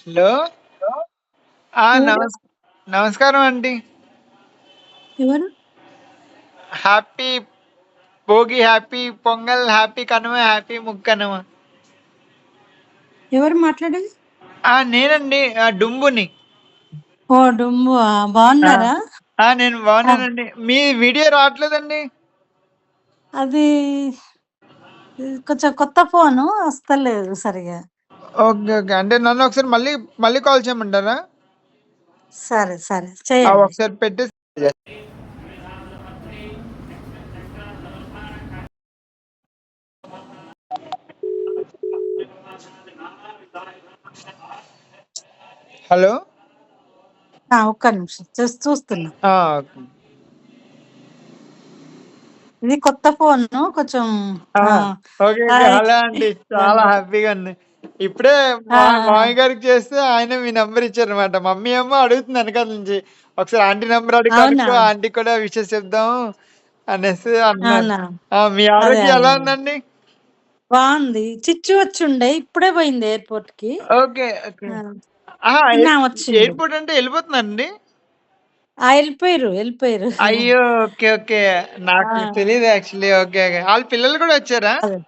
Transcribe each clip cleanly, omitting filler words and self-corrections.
Hello. ఎవరు నమస్ నమస్కారం అండి. ఎవరు happy Bhogi, happy pongal, happy Kanuma, happy Mukkanuma. ఎవరు మాట్లాడేది? నేనండి డుంబుని. ఓ డుమ్ము బాగున్నారా? నేను ఆ, బాగున్నానండి. మీ వీడియో రావట్లేదండి. అది కొంచెం కొత్త ఫోను వస్తలేదు సరిగా. Okay, okay. అంటే నన్ను ఒకసారి మళ్ళీ మళ్ళీ కాల్ చేయమంటారా? సరే సరే చేయండి. ఒకసారి పెట్టి. హలో. ఒక్క నిమిషం చూస్తున్నా. ఓకే. ఇది కొత్త ఫోను కొంచెం. ఆ! ఆ, ఓకే, ఓకే. హాయ్. హలో అండి. చాలా హ్యాపీగా ఉంది. ఇప్పుడే ఆ, మామయ్య గారికి చేస్తే ఆయన మీ నంబర్ ఇచ్చారనమాట. మమ్మీ ఏమో అడుగుతుంది వెనకాల నుంచి. ఒకసారి ఆంటీ నంబర్ అడిగి అవునా కనుక్కో, ఆంటీకి కూడా విషెస్ చెప్దాం అనేసి అంటున్నారు. అవునా మీ అదే ఆరోగ్యం అదే ఎలా అదే. ఉందండి? బాగుంది. చిచ్చు వచ్చుండే ఇప్పుడే పోయింది ఎయిర్పోర్ట్ కి. Okay, okay. ఆ, ఆహా! నిన్న వచ్చింది. ఎయిర్‌పోర్ట్ అంటే ఎళ్ళిపోతున్నారండి? వెళ్ళిపోయారు. అయ్యో! Okay, okay. నాకు తెలీదు యాక్చువల్లీ. Okay, okay. ఆళ్ళ పిల్లలు కూడా వచ్చారా? అదే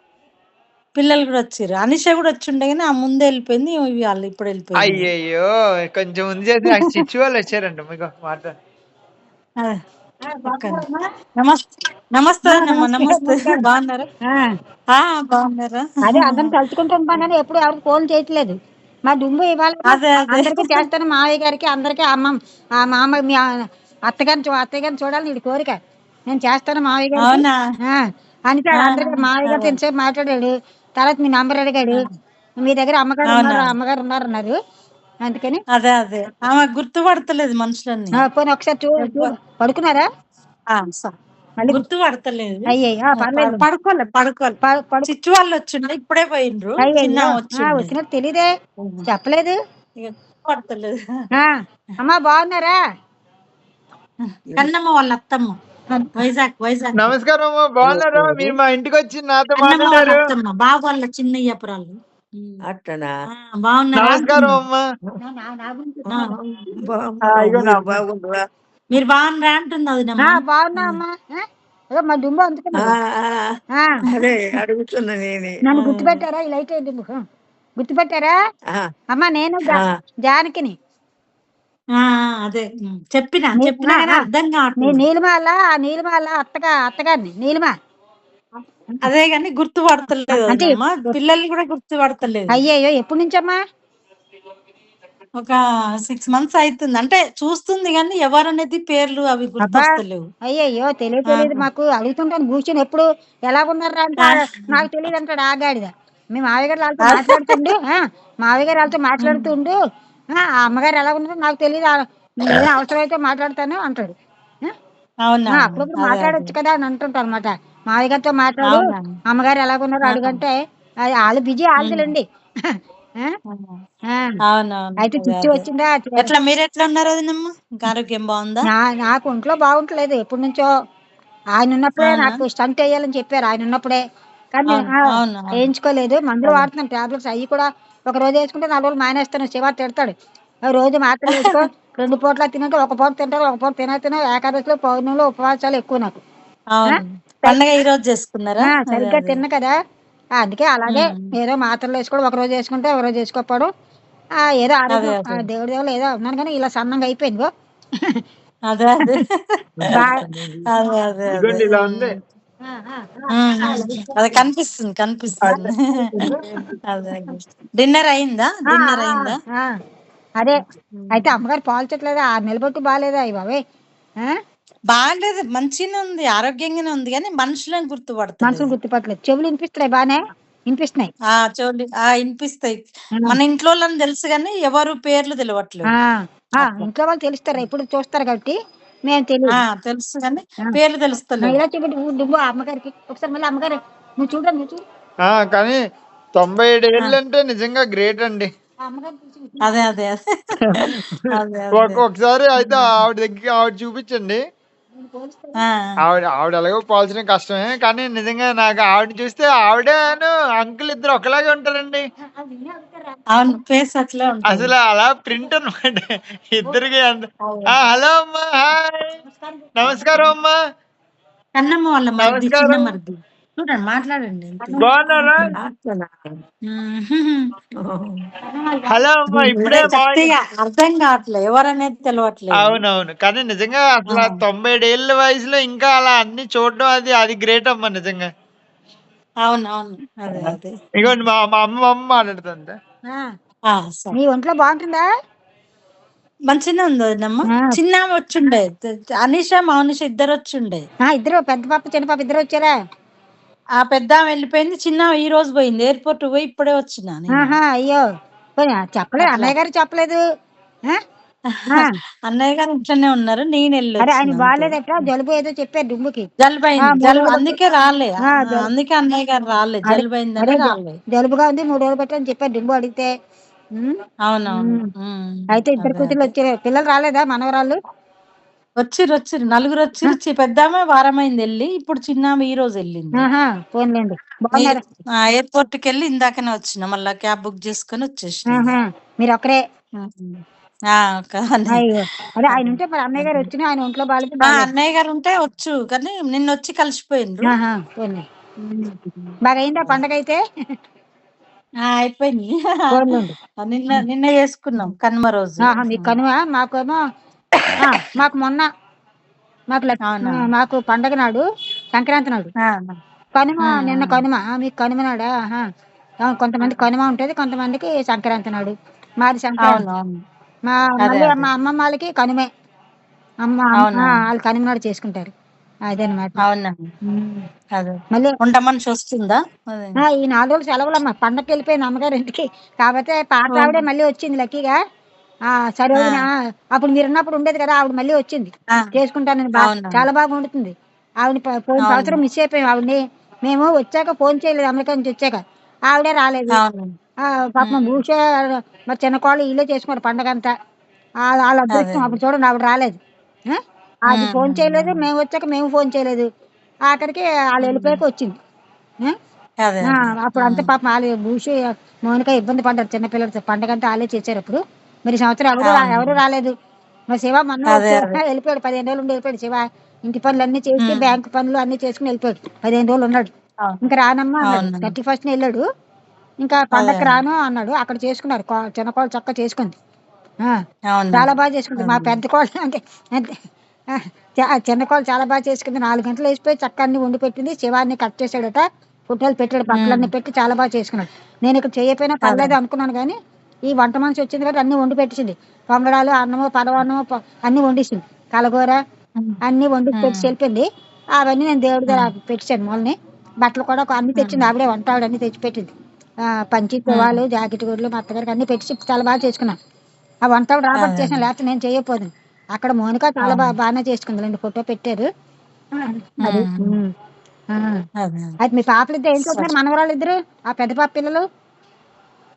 పిల్లలు కూడా వచ్చిర్రు. అనిష కూడా వచ్చిండే గాని ఆ ముందే వెళ్ళిపోయింది. వాళ్ళు ఇప్పుడు వెళ్ళిపోయింది. అయ్యయ్యో! కొంచెం ముందు చేసి నాకు చిచ్చు వాళ్ళు వచ్చారంట. మీకు మాట్లాడు. అదే ఒక్క నమస్తే నమస్తే అమ్మా, నమస్తే. నమస్కారం. బాగున్నారా? ఆ, బాగున్నారా? అదే అందరం తలుచుకుంటుంటాం కానీ ఎప్పుడు ఎవరికి ఫోన్ చేయట్లేదు. మా డుంబు ఇవాళ అదే అదే అందరికీ చేస్తాను, మావయ్య గారికి అందరికీ మామ మీ అత్తగారిని చూడాలని వీడి కోరిక. నేను చేస్తాను మావయ్య గారికి అవునా? ఆ, ఆ, అని అందరికీ మావయ్య గారితో అదే ఎంతసేపు మాట్లాడాడు. తర్వాత మీ నంబర్ అడిగాడు. మీ దగ్గర అవునా? అమ్మగారు ఉన్నారు అన్నారు. అందుకని అదే అదే ఆమె గుర్తుపడతలేదు మనుషులన్నీ. పోనీ ఒకసారి చూడు పడుకున్నారా ఆ, స- మళ్ళీ గుర్తుపడతలేదు. అయ్యయ్యో పర్లేదు పడుకోలే. పడుకు చిచ్చు వాళ్ళు వచ్చిండే ఇప్పుడే పోయిండ్రు. చిన్న అయ్యయ్యో వచ్చిండే. వచ్చినట్టు తెలీదే, చెప్పలేదు. ఇక గుర్తుపడతలేదు. ఆ అమ్మా బాగున్నారా? కన్నమ్మ వాళ్ళ అత్తమ్మ. వైజాగ్ నమస్కారం అమ్మా. బాగున్నారా? మీరు మా ఇంటికొచ్చి నాతో కన్నమ్మ వాళ్ళ మాట్లాడారు. అత్తమ్మ బాబు వాళ్ళ చిన్నయ్యపురాలు. అట్టనా? బాగున్నారా నమస్కారం అంటున్నా. అమ్మా. నా గురించి ఆ, ఇగో మీరు నా బాగుండరా? మీరు బాగున్నారా అంటున్నదినమ్మా. బాగున్నా అమ్మా. ఏదో మా దుమ్ము అందుకున్నది. ఆ, అదే అడుగుతున్నా నేనే. నన్ను గుర్తుపెట్టారా? ఈ లైట్ అయ్యింది గుర్తుపెట్టారా? ఆ, అమ్మా నేను ఆ, జానకిని. అదే చెప్పినా కానీ అర్థం కావట్లేదు. నీలిమాల అత్తగారిని నీలిమ. అదే గాని గుర్తుపడతలేదు అంటే వదినమ్మా. పిల్లల్ని కూడా గుర్తుపడతలేదు. అయ్యయ్యో ఎప్పటి నుంచమ్మా? ఒక 6 months అవుతుంది. అంటే చూస్తుంది కానీ ఎవరనేది పేర్లు అవి అబ్బా గుర్తొస్తలేవు. అయ్యయ్యో ఆ, తెలియదు మాకు. అడుగుతుంటాను కూర్చొని ఎప్పుడు ఎలా ఉన్నారా అంటే ఆ, నాకు తెలియదు అంటాడు ఆగాడిద. మీ మావయ్య గారు వాళ్ళతో ఆ, మాట్లాడుతుండు మావయ్య గారు వాళ్ళతో మాట్లాడుతుండు. ఆ అమ్మగారు ఎలా ఉన్నారో నాకు తెలియదు. ఏదో అవసరమైతే మాట్లాడతాను అంటాడు. అవునా? అప్పుడప్పుడు అదే అదే మాట్లాడొచ్చు కదా అని అంటుంటాను అనమాట. మావయ్య గారితో మాట్లాడు, అవునా? అమ్మగారు ఎలాగున్నారో అడుగంటే అది వాళ్ళు బిజీ వాళ్ళండి. అవునవును అయితే అదే చిచ్చి అదే. వచ్చిందా? ఎట్లా మీరు ఎట్లా ఉన్నారు వదినమ్మా? ఇంకా ఆరోగ్యం బాగుందా? నాకు ఒంట్లో బాగుంటలేదు ఎప్పటి నుంచో. ఆయన ఉన్నప్పుడే అవునా? నాకు స్టంట్ వేయాలని చెప్పారు, ఆయన ఉన్నప్పుడే. కానీ అవును అవును అవును వేయించుకోలేదు. మందులు అదే. వాడుతున్నాను, టాబ్లెట్స్ అవి కూడా. ఒక రోజు వేసుకుంటే 4 రోజులు మానేస్తాను. శివ తిడతాడు, రోజు మాత్రలు వేసుకో, 2 పూట్ల తినంటే ఒక పూట తింటారు, ఒక పూట తిన ఏకాదశిలో పౌర్ణమిలో ఉపవాసాలు ఎక్కువ నాకు. ఆ, అవును. సరి- పండగ ఈ రోజు చేసుకున్నారా? అదే సరిగ్గా అదే. తిన్న కదా. అందుకే అలాగే ఉమ్, ఏదో మాత్రలు వేసుకోవడం, ఒక రోజు వేసుకుంటే ఒక రోజు వేసుకోకపోవడం. ఏదో అదే ఆరోగ్యం అదే దేవుడి దేవుళ్ళు ఏదో ఉన్నాను కానీ ఇలా సన్నంగా అయిపోయింది. అదే అదే బాగా అదే అదే అదే. ఇదిగోండి ఇలా ఉంది. అదే కనిపిస్తుంది. అదే అదే. డిన్నర్ అయిందా? ఆ, డిన్నర్ ఆ, అయిందా? ఆ. అదే ఉమ్. అయితే అమ్మగారు పాల్చట్లేదా? 6 నెలలు బట్టి బాగాలేదా అయ్యి బాబాయ్? బాగాలేదు, మంచిగానే ఉంది, ఆరోగ్యంగానే ఉంది కానీ మనుషులను మనసును గుర్తుపడతలేదు. గుర్తుపట్టలేదు. చెవులు వినిపిస్తున్నాయి, బానే వినిపిస్తున్నాయి. చూడండి వినిపిస్తాయి. ఆ, మన ఇంట్లో వాళ్ళని తెలుసు కానీ ఎవరు పేర్లు తెలియట్లేవు. ఆ, అట్లా ఇంట్లో వాళ్ళు తెలుస్తారు, ఇప్పుడు చూస్తారు కాబట్టి మేము తెలియదు. తెలుసు కానీ పేర్లు తెలుస్తలేవు. ఇలా చూపెట్టి డుబ్బు అమ్మగారికి ఒకసారి, మళ్ళీ అమ్మగారు నువ్వు చూడు. కానీ 97 ఏళ్ళు అంటే నిజంగా గ్రేట్ అండి. ఆ అమ్మగారు చూసి అదే అదే అదే అదే అదే. ఒకసారి అయితే ఆవిడ దగ్గర ఆవిడ చూపించండి. ఆ! ఆవిడ ఎలాగో పోల్చడం కష్టమే. కానీ నిజంగా నాకు ఆవిడని చూస్తే ఆవిడను, అంకుల్ ఇద్దరు ఒకలాగే ఉంటారండి. అవును. ఫేస్ అట్లే ఉంటది. అసలు అలా ప్రింట్ అన్నమాట ఇద్దరికి అంత. అవును. హలో అమ్మా, హాయ్, నమస్కారం అమ్మా, కన్నమ్మ వాళ్ళ మరిది, చిన్న నమస్కారం, మరిది. చూడండి మాట్లాడండి. బాగున్నారా? అట్లనా హలో అమ్మా, ఇప్పుడే అదే గట్టిగా అర్థం కావట్లే. ఎవరనేది తెలవట్లేదు. అవునవును. కానీ నిజంగా ఆ! అసల 97 ఏళ్ల వయసులో ఇంకా అలా అన్ని చూడడం అది గ్రేట్ అమ్మా నిజంగా. అవునవును. అదే. ఇగోండి మా మా అమ్మ మాట్లాడుతుంది. ఆ, ఆ! సరే. మీ ఒంట్లో బాగుంటుందా? మంచిగానే ఉంది వదినమ్మ. ఆ, చిన్నామె వచ్చిండే. అనీష, మౌనిష ఇద్దరొచ్చుండే. ఇద్దరు పెద్ద పాప చిన్న పాప ఇద్దరు వచ్చారా? ఆ పెద్దామె వెళ్ళిపోయింది. చిన్నామె ఈ రోజు పోయింది. ఎయిర్‌పోర్ట్ పోయి ఇప్పుడే వచ్చినా నేను. ఆహా, అయ్యో, పోనీ చెప్పలేదు, అట్లా. అన్నయ్య గారు చెప్పలేదు. ఆ, ఆ, అన్నయ్య గారు ఇంట్లోనే ఉన్నారు. నేను అరే వెళ్ళొచ్చిన ఆయన అంతే. బాగాలేదట, జలుబు ఏదో చెప్పారు డుమ్ముకి. జలుబైంది. 3 రోజులు అందుకే రాలే. జలుబు, అందుకే అన్నయ్య గారు రాలే. అదే జలుబైందని అదే రాలే. జలుబుగా ఉంది 3 రోజులు పెట్టని చెప్పారు డుమ్ము అడిగితే. ఉమ్, అవునవును. ఉమ్. అయితే ఇద్దరు కూతురు అదే. వచ్చారు, పిల్లలు రాలేదా మనవరాళ్ళు? వచ్చిర్రు. నలుగురు వచ్చిర్రు. పెద్దామె వారమైంది వెళ్ళి. ఇప్పుడు చిన్నామె ఈ రోజు వెళ్ళింది. ఆహా, పోన్లేండి, బాగున్నారు. ఎయిర్‌పోర్ట్‌కి వెళ్ళి ఇందాకనే వచ్చిన. మళ్ళా క్యాబ్ బుక్ చేసుకొని వచ్చేసిన. ఆహా, మీరు ఒక్కరే? కానీ అయ్యో, అదే ఆయన ఉంటే మరి అన్నయ్య గారు వచ్చిన, ఆయన ఒంట్లో బాగాలేదు బాగాలేదు. అన్నయ్య గారు ఉంటే వచ్చు. కానీ నిన్న వచ్చి కలిసిపోయిండ్రు. ఆహా, పోన్లే. బాగా అయిందా పండగ అయితే? అయిపోయింది. పోన్లేండి. నిన్న చేసుకున్నాం కనుమ రోజు. ఆహా, మీకు కనుమ, మాకేమో మాకు మొన్న, అవునా? మాకు పండగ నాడు, సంక్రాంతి నాడు ఆ! కనుమ. ఆ! నిన్న కనుమ, మీకు కనుమ నాడా? ఆహా, కొంతమంది కనుమ ఉంటుంది, కొంతమందికి సంక్రాంతి నాడు. మాది సంక్రాంతి. అవునవును. మళ్ళీ అదే. మా అమ్మమ్మ వాళ్ళకి కనుమే. అవునా? వాళ్ళు కనుమ నాడు చేసుకుంటారు. అదనమాట. అవునా? ఉమ్. అదే. మళ్ళీ వంట మనిషి వస్తుందా? అదే. ఈ 4 రోజులు సెలవులమ్మ, పండగకి వెళ్ళిపోయింది అమ్మగారి ఇంటికి. కాకపోతే పాత ఆవిడే ఓహో! మళ్ళీ వచ్చింది లక్కీగా. సరోజిన, ఆ! అప్పుడు మీరున్నప్పుడు ఉండేది కదా, ఆవిడ మళ్ళీ వచ్చింది ఆ! చేసుకుంటానని. అవునా? చాలా బాగా వండుతుంది ఆవిడ. పోయిన అవును. సంవత్సరం మిస్ అయిపోయాం ఆవిడని. మేము వచ్చాక ఫోన్ చేయలేదు, అమెరికా నుంచి వచ్చాక ఆవిడే రాలేదు. అవును. పాపం హ్మ్. భూష, మరి చిన్న కోళ్ళు వీళ్ళే చేసుకున్నారు పండగ అంతా. వాళ్ళ అదే. అదృష్టం, అప్పుడు చూడండి ఆవిడ రాలేదు. ఆ, అది ఫోన్ చేయలేదు, హ్మ్. మేము వచ్చాక మేము ఫోన్ చేయలేదు. ఆఖరికి వాళ్ళు హ్మ్. వెళ్ళిపోయాక వచ్చింది. ఆ, అదే. అప్పుడు అంతా పాపం వాళ్ళు భూషి, మౌనిక ఇబ్బంది పడ్డారు చిన్నపిల్లలతో. పండగ అంతా వాళ్ళే చేశారు అప్పుడు. మరి ఈ సంవత్సరం ఎవరు అవును. రాలేదు. మరి శివ మొన్న అదే. వచ్చాడు, వెళ్ళిపోయాడు. 15 రోజులు ఉండి వెళ్ళిపోయాడు శివ. ఇంటి పనులు అన్ని చేసి, హ్మ్. బ్యాంక్ పనులు అన్ని చేసుకుని వెళ్ళిపోయాడు. 15 రోజులు ఉన్నాడు. అవును. ఇంకా రానమ్మా అన్నాడు. అవును. 31st వెళ్ళాడు. ఇంకా అదే. పండగకి రాను అన్నాడు. అక్కడ చేసుకున్నారు, చిన్న కోళ్ళు చక్కగా చేసుకుంది. ఆ, అవునా? చాలా బాగా చేసుకుంది. మా అదే. పెద్ద కోళ్ళు అంటే అంటే, చిన్న కోళ్ళు చాలా బాగా చేసుకుంది. 4 గంటలు వేసిపోయి చక్క అన్ని వండి పెట్టింది. శివాన్ని కట్ చేసాడట, ఫోటోలు పెట్టాడు, బట్టలన్నీ హ్మ్. పెట్టి చాలా బాగా చేసుకున్నాడు. నేను ఇక్కడ చేయకపోయినా అదే. పర్లేదు అనుకున్నాను, కానీ ఈ వంట మనిషి వచ్చింది కాబట్టి అన్ని వండి పెట్టించింది. పొంగడాలు, అన్నము, పరమాన్నము, అన్ని వండిస్తుంది. కలగూర హ్మ్. అన్ని వండి పెట్టి హ్మ్. వెళ్ళిపోయింది. అవన్నీ నేను దేవుడి దగ్గర హ్మ్. పెట్టాను మూలని. బట్టలు కూడా అన్ని తెచ్చింది హ్మ్. ఆవిడే, వంట ఆవిడ అన్ని తెచ్చిపెట్టింది. పంచి హ్మ్. తువాలు, జాకెట్ గుడ్లు మా అత్తగారికి అన్ని పెట్టి చాలా బాగా చేసుకున్నాను. ఆ వంట ఆవిడ రాబట్టి అదే. చేసాను, లేకపోతే నేను చేయకపోదు. అక్కడ మోనిక చాలా అవును. బాగానే చేసుకుంది, 2 ఫోటో పెట్టారు. అది. హ్మ్. ఆ, అదే. అయితే మీ పాపలు ఇద్దరు ఏం సరే. చదువుతున్నారు, మనవరాళ్ళు ఇద్దరు, ఆ పెద్ద పాప పిల్లలు?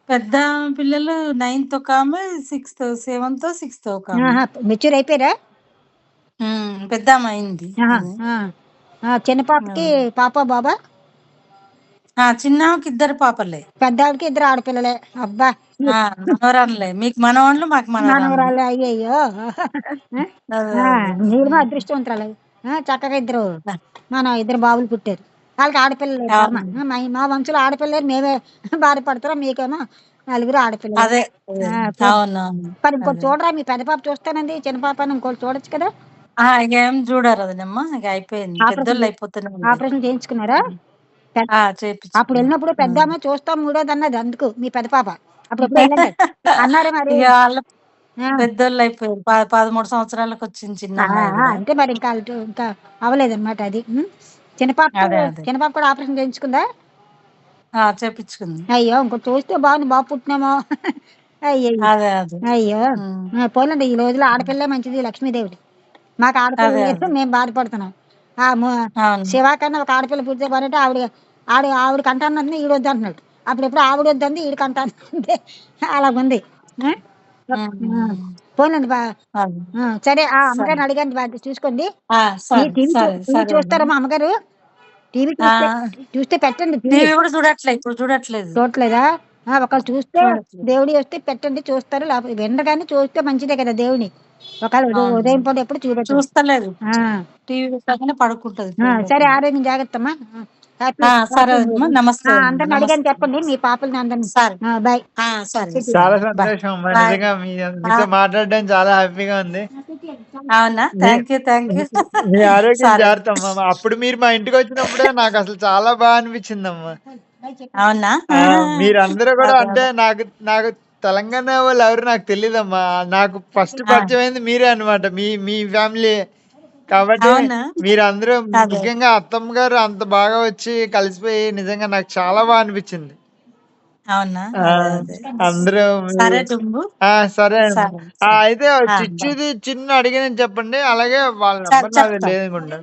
పెద్ద పిల్లలు 9th ఒకామె, 6th, 7th, 6th ఒకామె. మెచ్యూర్ అయిపోయారా? పెద్దామె అయింది. ఆహా, అది. చిన్న పాపకి అదే. పాప బాబా? చిన్నామెకి 2 పాపలే. పెద్ద ఆవిడకి 2 ఆడపిల్లలే. అబ్బా, మనవరాళ్ళే. మీకు మనవళ్ళు, మాకు మనవరాళ్ళు. మనవరాలు, అయ్యయ్యో. అదే. మీరు హ్మ్. అదృష్టవంతురాలు. చక్కగా మన ఇద్దరు బాబులు పుట్టారు. వాళ్ళకి ఆడపిల్లలు లేరు కర్మ. అవును. మా వంశంలో ఆడపిల్లలు మేమే బాధపడతాం, మీకేమో 4 ఆడపిల్లలు. అదే. ఆ, పోనీ. అవునవును. మరి ఇంకోటి అదే. చూడరా, మీ పెద్ద పాప చూస్తానండి, చిన్న పాపని ఇంకోటి చూడొచ్చు కదా. ఇక ఏం చూడరు వదినమ్మ. ఇక అయిపోయింది. ఆపరేషన్ పెద్దోళ్ళు అయిపోతూనే ఉంది. ఆపరేషన్ చేయించుకున్నారా? పెద్ద- అప్పుడు చేపించుకున్నాం. వెళ్ళినప్పుడు హ్మ్. పెద్దామె చూస్తాం మూడోది అన్నది, అందుకు మీ పెద్ద పాప అప్పుడు ఎప్పుడు వెళ్ళాం కదా అన్నారు మరి. ఇక వాళ్ళ ఆ, పెద్దోళ్ళు అయిపోయారు. 13 సంవత్సరాలకు వచ్చింది చిన్న అమ్మాయి కూడా. అంటే మరి ఇంకా అవ్వలేదన్నమాట అది. చిన్న పాప అదే. చిన్న పాప కూడా ఆపరేషన్ చేయించుకుందా? చేపించుకుంది. అయ్యో, ఇంకోటి చూస్తే బాగుంది, బాబు పుట్టినేమో. అయ్యో, అదే. అయ్యో. హ్మ్. పోలండి, ఈ రోజులో ఆడపిల్లే మంచిది, లక్ష్మీదేవి. మాకు ఆడపిల్ల అదే. లేదు, మేము బాధపడుతున్నాం. అవును. శివ కన్నా ఒక ఆడపిల్ల పుడితే పడంటే ఆవిడ కంటానంటే ఈడు వద్దు అంటున్నాడు. అప్పుడు ఎప్పుడు ఆవిడ వద్దంది, ఈడు కంటానంటే అలాగుంది. ఆ? పోనండి అది. సరే ఆ సరే. అమ్మగారిని అడిగాను చూసుకోండి. సరే టీవీ సరే సరే చూస్తారమ్మా అమ్మగారు? టీవీ చూస్తే పెట్టండి. టీవీ కూడా చూడట్లేదు, ఇప్పుడు చూడట్లేదు. చూడట్లేదా? ఒకళ్ళు చూస్తే చూడట్లేదు. దేవుడి వస్తే పెట్టండి చూస్తారు, లేకపోతే వినగానే చూస్తే మంచిదే కదా దేవుని. ఒకవేళ అవును. ఉదయం పూట ఎప్పుడు చూడట్లేదు. చూస్తలేదు, టీవీ పెట్టగానే పడుకుంటది. సరే ఆరోగ్యం జాగ్రత్త అమ్మా. సరే అమ్మా, నమస్తే అమ్మా, అందరిని అడిగాను చెప్పండి మీ పాపల్ని అందరిని. సరే. బాయ్. సరే చాలా సరే, బాయ్. సంతోషం అమ్మా. బాయ్. నిజంగా మీతో మాట్లాడడం చాలా హ్యాపీగా ఉంది. అవునా, థ్యాంక్ యూ థ్యాంక్ యూ. మీ ఆరోగ్యం సరే. జాగ్రత్త అమ్మా. అప్పుడు మీరు మా ఇంటికి వచ్చినప్పుడే నాకు అసలు చాలా బాగా అనిపించిందమ్మా. అవునా, మీరందరూ కూడా అదే, అంటే అదే. నాకు నాకు తెలంగాణ వాళ్ళు ఎవరు నాకు తెలియదమ్మా. నాకు ఫస్ట్ పరిచయం అయింది మీరే అన్నమాట. మీ ఫ్యామిలీ కాబట్టి అవునా, మీరందరూ అదే. ముఖ్యంగా అత్తమ్మ గారు అంత బాగా వచ్చి కలిసిపోయి నిజంగా నాకు చాలా బాగా అనిపించింది. అవునా, ఆ, అదే అదే. అందరూ సరే డుంబు. సరే అండి. సరే సరే. అయితే బాయ్. చిచ్చుది చిన్న అడిగానని చెప్పండి. అలాగే వాళ్ళ సరే నెంబర్ నాకు చెప్తా. లేదనుకుంటా.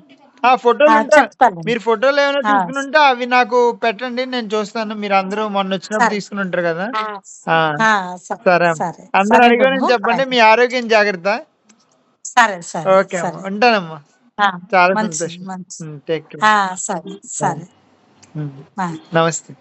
ఫోటోలు ఉంటే చెప్తాను. మీరు ఫోటోలు ఏమైనా తీసుకుని ఉంటే అవి నాకు పెట్టండి, నేను చూస్తాను. మీరు అందరూ మొన్న వచ్చినప్పుడు సరే. తీసుకుని ఉంటారు కదా. సరే సరే అమ్మ. సరే అందరూ సరే అడిగానని డుంబు. చెప్పండి. మీ ఆరోగ్యం జాగ్రత్త. సరే సరే ఓకే అమ్మ, సరే. ఉంటానమ్మా. చాలా మంచిది సంతోషం. మంచిది. Take care. సరే సరే. నమస్తే.